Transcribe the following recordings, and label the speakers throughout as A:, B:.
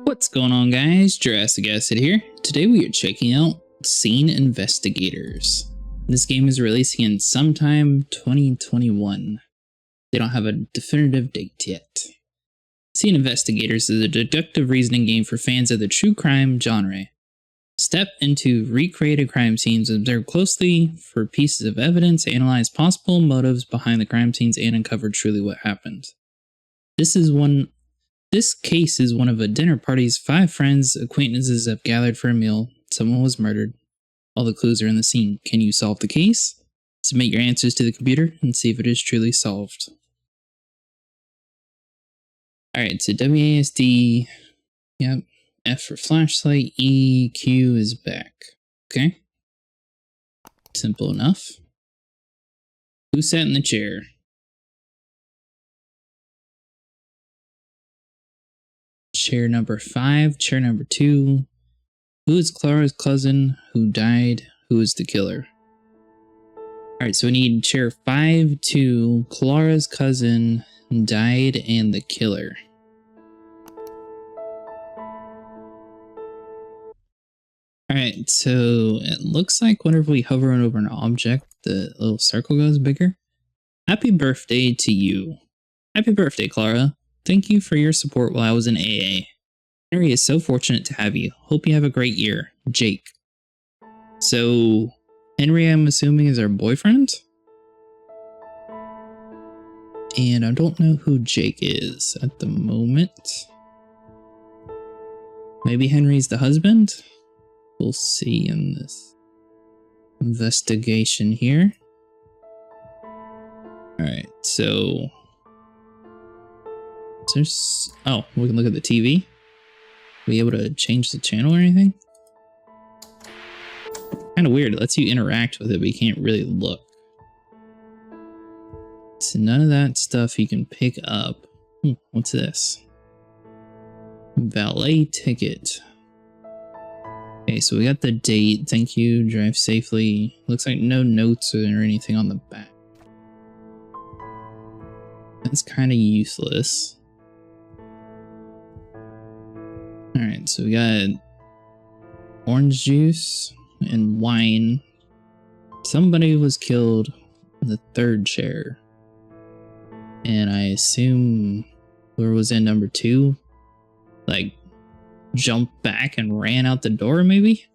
A: What's going on, guys? Jurassic here. Today we are checking out Scene Investigators. This game is releasing in sometime 2021. They don't have a definitive date yet. Scene Investigators is a deductive reasoning game for fans of the true crime genre. Step into recreated crime scenes, observe closely for pieces of evidence, analyze possible motives behind the crime scenes, and uncover truly what happened. This case is one of a dinner party's 5 friends, acquaintances have gathered for a meal. Someone was murdered. All the clues are in the scene. Can you solve the case? Submit your answers to the computer and see if it is truly solved. Alright, so WASD, yep, F for flashlight, E, Q is back. Okay. Simple enough. Who sat in the chair? Chair number 5, chair number 2. Who is Clara's cousin? Who died? Who is the killer? Alright, so we need chair 5, 2, Clara's cousin, died, and the killer. Alright, so it looks like whenever we hover over an object, the little circle goes bigger. Happy birthday to you. Happy birthday, Clara. Thank you for your support while I was in AA. Henry is so fortunate to have you. Hope you have a great year. Jake. So, Henry, I'm assuming, is our boyfriend? And I don't know who Jake is at the moment. Maybe Henry's the husband? We'll see in this investigation here. Alright, so... oh, we can look at the TV. Are we able to change the channel or anything? Kind of weird. It lets you interact with it, but you can't really look. So none of that stuff you can pick up. What's this? Valet ticket. Okay, so we got the date. Thank you. Drive safely. Looks like no notes or anything on the back. That's kind of useless. Alright, so we got orange juice and wine. Somebody was killed in the 3rd chair. And I assume whoever was in number 2, like, jumped back and ran out the door, maybe?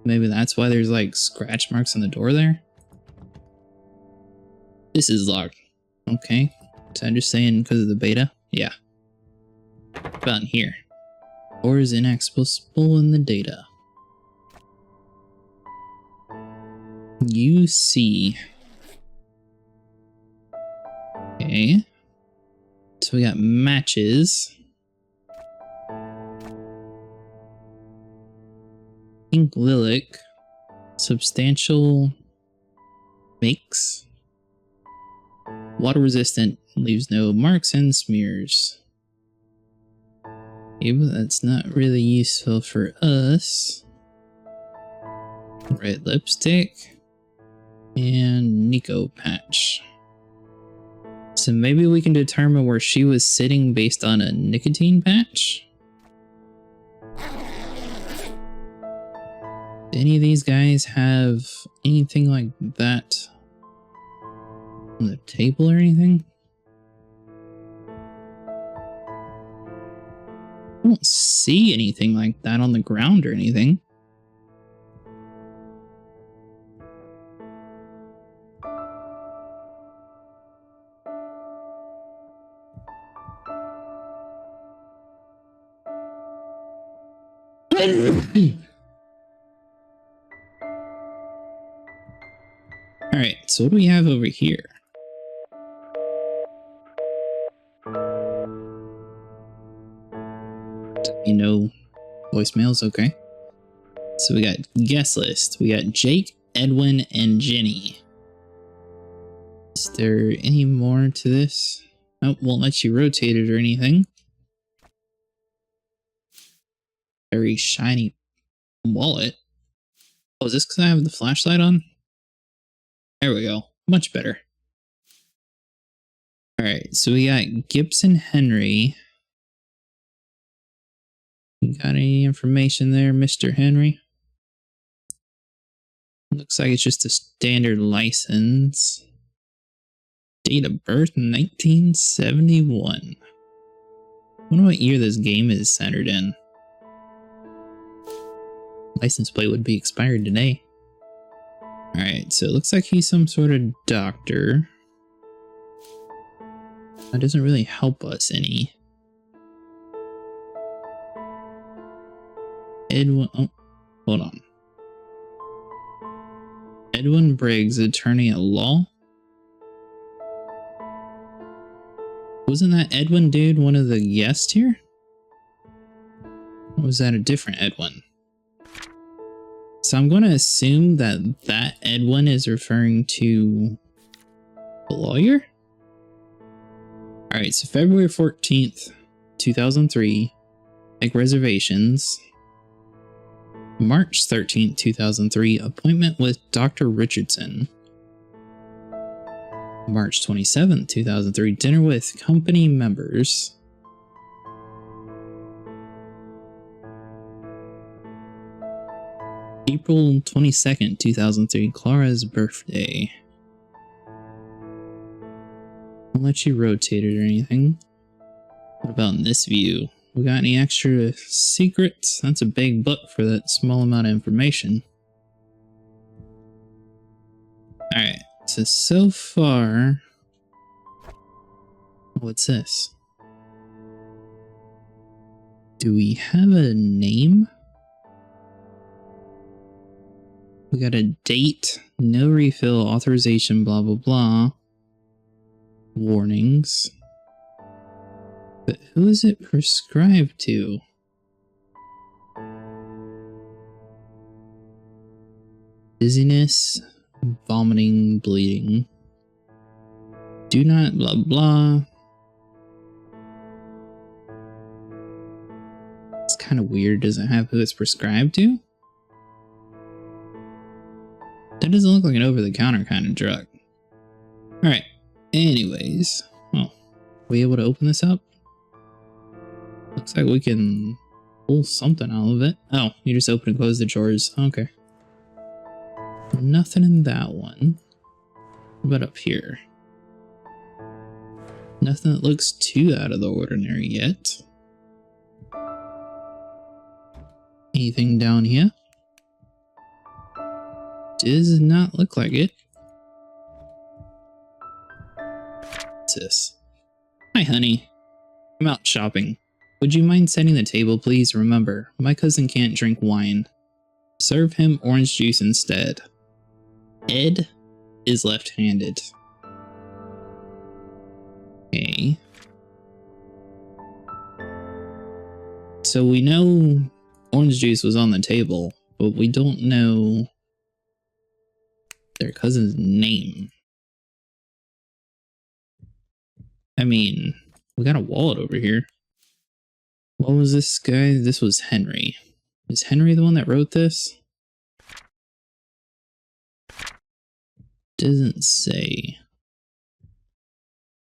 A: Maybe that's why there's, like, scratch marks on the door there. This is locked. Okay. So I'm just saying because of the beta? Yeah. About in here. Or is inaccessible in the data. You see. Okay. So we got matches. Pink lilac. Substantial makes. Water resistant. Leaves no marks and smears. Yeah, but that's not really useful for us. Red lipstick. And Nico patch. So maybe we can determine where she was sitting based on a nicotine patch? Do any of these guys have anything like that on the table or anything? I don't see anything like that on the ground or anything. Alright, so what do we have over here? You know, voicemails, okay. So we got guest list. We got Jake, Edwin, and Jenny. Is there any more to this? Oh, won't let you rotate it or anything. Very shiny wallet. Oh, is this because I have the flashlight on? There we go. Much better. Alright, so we got Gibson Henry. You got any information there, Mr. Henry? Looks like it's just a standard license. Date of birth 1971. Wonder what year this game is centered in. License plate would be expired today. Alright, so it looks like he's some sort of doctor. That doesn't really help us any. Edwin, oh, hold on. Edwin Briggs, attorney at law? Wasn't that Edwin dude one of the guests here? Or was that a different Edwin? So I'm going to assume that that Edwin is referring to a lawyer? Alright, so February 14th, 2003, make reservations. March 13th, 2003, appointment with Dr. Richardson. March 27th, 2003, dinner with company members. April 22nd, 2003, Clara's birthday. I'll let you rotate it or anything. What about in this view? We got any extra secrets? That's a big book for that small amount of information. Alright, so far... What's this? Do we have a name? We got a date, no refill, authorization, blah blah blah. Warnings. But who is it prescribed to? Dizziness, vomiting, bleeding. Do not blah blah. It's kind of weird, doesn't have who it's prescribed to? That doesn't look like an over-the-counter kind of drug. Alright, anyways. Oh, we able to open this up? Looks like we can pull something out of it. Oh, you just open and close the drawers. Okay. Nothing in that one. What about up here? Nothing that looks too out of the ordinary yet. Anything down here? Does not look like it. What's this? Hi, honey. I'm out shopping. Would you mind setting the table, please? Remember, my cousin can't drink wine. Serve him orange juice instead. Ed is left-handed. Okay. So we know orange juice was on the table, but we don't know their cousin's name. I mean, we got a wallet over here. What was this guy? This was Henry. Is Henry the one that wrote this? Doesn't say.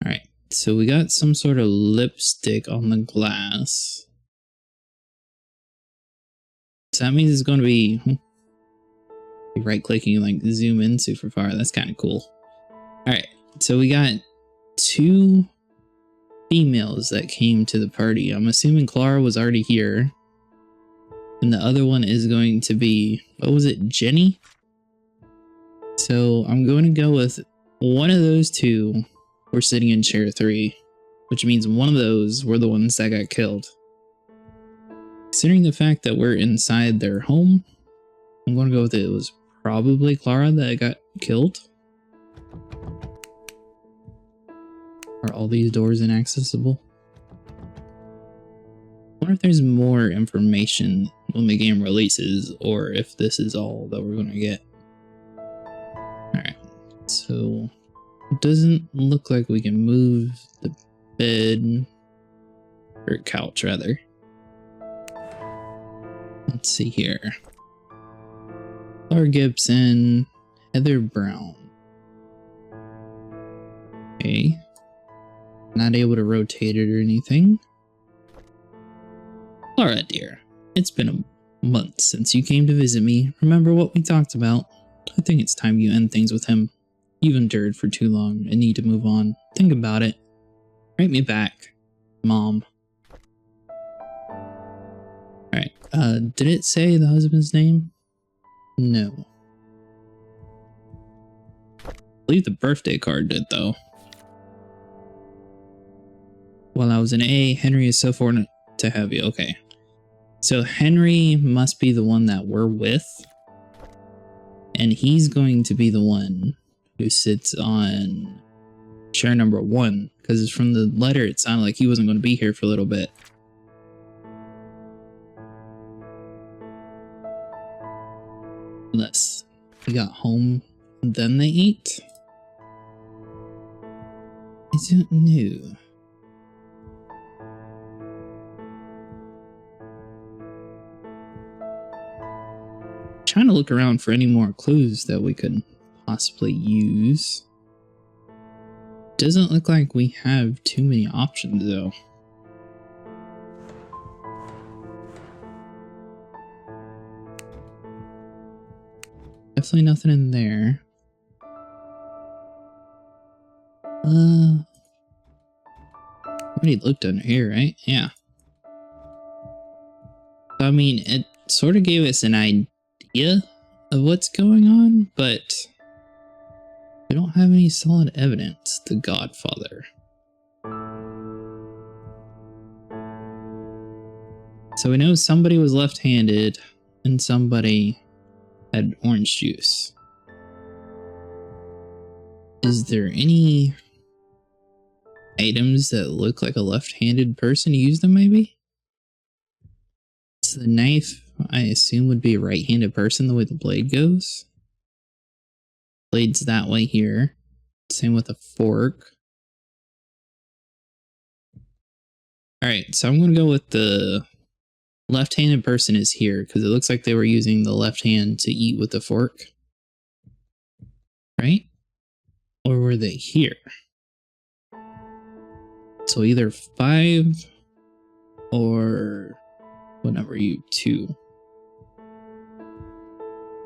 A: Alright, so we got some sort of lipstick on the glass. So that means it's going to be right-clicking and like zoom in super far. That's kind of cool. Alright, so we got two females that came to the party. I'm assuming Clara was already here. And the other one is going to be, what was it, Jenny? So I'm going to go with one of those two were sitting in chair 3, which means one of those were the ones that got killed. Considering the fact that we're inside their home, I'm going to go with it was probably Clara that got killed. Are all these doors inaccessible? I wonder if there's more information when the game releases, or if this is all that we're going to get. Alright, so it doesn't look like we can move the bed, or couch rather. Let's see here. Laura Gibson, Heather Brown. Okay. Not able to rotate it or anything. Alright, dear. It's been a month since you came to visit me. Remember what we talked about? I think it's time you end things with him. You've endured for too long and need to move on. Think about it. Write me back, Mom. Alright, did it say the husband's name? No. I believe the birthday card did, though. While I was in A, Henry is so fortunate to have you. Okay. So Henry must be the one that we're with. And he's going to be the one who sits on chair number 1. Because from the letter, it sounded like he wasn't going to be here for a little bit. Unless he got home and then they ate. I don't know. Trying to look around for any more clues that we could possibly use. Doesn't look like we have too many options though. Definitely nothing in there. Already looked under here, right? Yeah. I mean, it sort of gave us an idea of what's going on, but we don't have any solid evidence. The Godfather. So we know somebody was left-handed and somebody had orange juice. Is there any items that look like a left-handed person used them, maybe? So the knife, I assume, would be a right-handed person the way the blade goes. Blade's that way here. Same with a fork. Alright, so I'm going to go with the left-handed person is here, because it looks like they were using the left hand to eat with the fork. Right? Or were they here? So either 5 or what number are you? 2.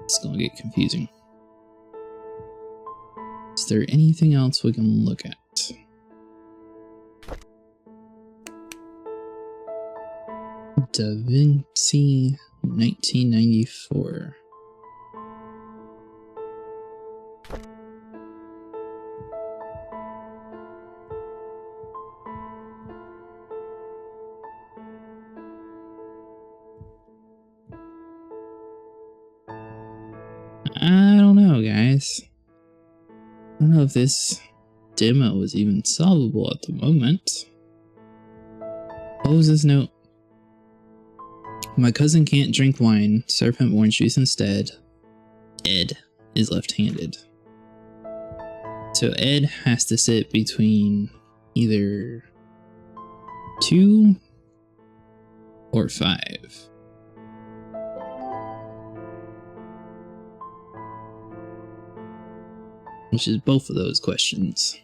A: It's gonna get confusing. Is there anything else we can look at? Da Vinci 1994. I don't know, guys. I don't know if this demo is even solvable at the moment. What was this note? My cousin can't drink wine. Serve him orange juice instead. Ed is left-handed. So Ed has to sit between either 2 or 5. Which is both of those questions.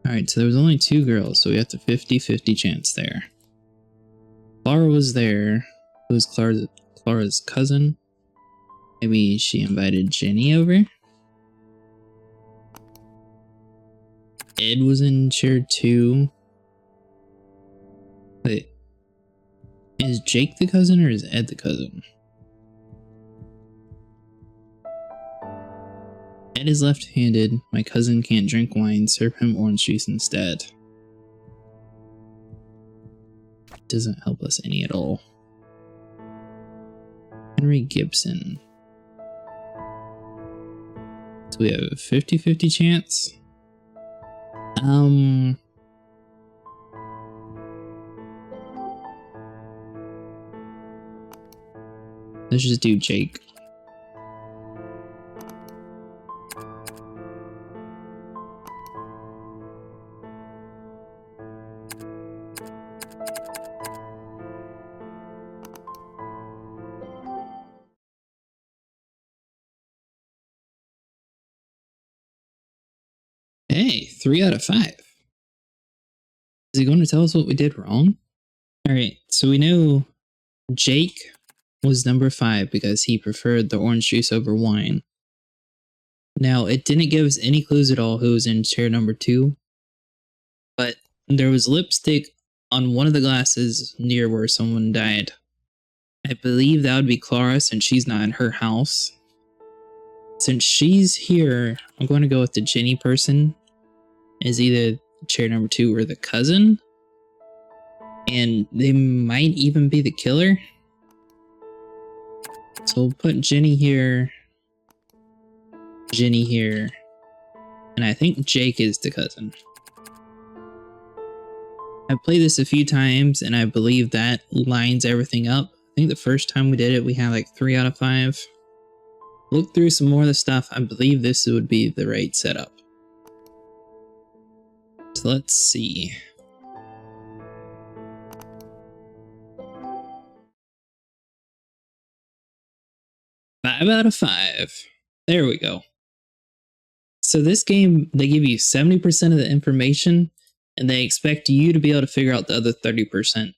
A: Alright, so there was only 2 girls, so we have the 50-50 chance there. Clara was there. Who was Clara's cousin? Maybe she invited Jenny over? Ed was in chair 2. Wait. Is Jake the cousin or is Ed the cousin? Ed is left-handed. My cousin can't drink wine. Serve him orange juice instead. Doesn't help us any at all. Henry Gibson. So we have a 50-50 chance. Let's just do Jake. Hey, 3 out of 5. Is he going to tell us what we did wrong? Alright, so we know Jake was number 5 because he preferred the orange juice over wine. Now, it didn't give us any clues at all who was in chair number 2, but there was lipstick on one of the glasses near where someone died. I believe that would be Clara since she's not in her house. Since she's here, I'm going to go with the Jenny person as either chair number 2 or the cousin. And they might even be the killer. So we'll put Jenny here, and I think Jake is the cousin. I've played this a few times, and I believe that lines everything up. I think the first time we did it, we had like 3 out of 5. Look through some more of the stuff. I believe this would be the right setup. So let's see. 5 out of 5. There we go. So this game, they give you 70% of the information, and they expect you to be able to figure out the other 30%.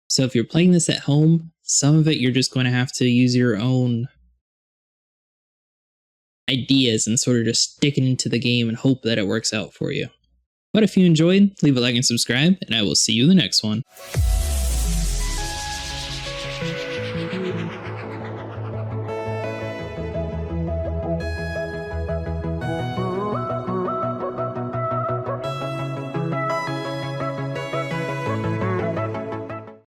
A: So if you're playing this at home, some of it you're just going to have to use your own ideas and sort of just stick it into the game and hope that it works out for you. But if you enjoyed, leave a like and subscribe, and I will see you in the next one.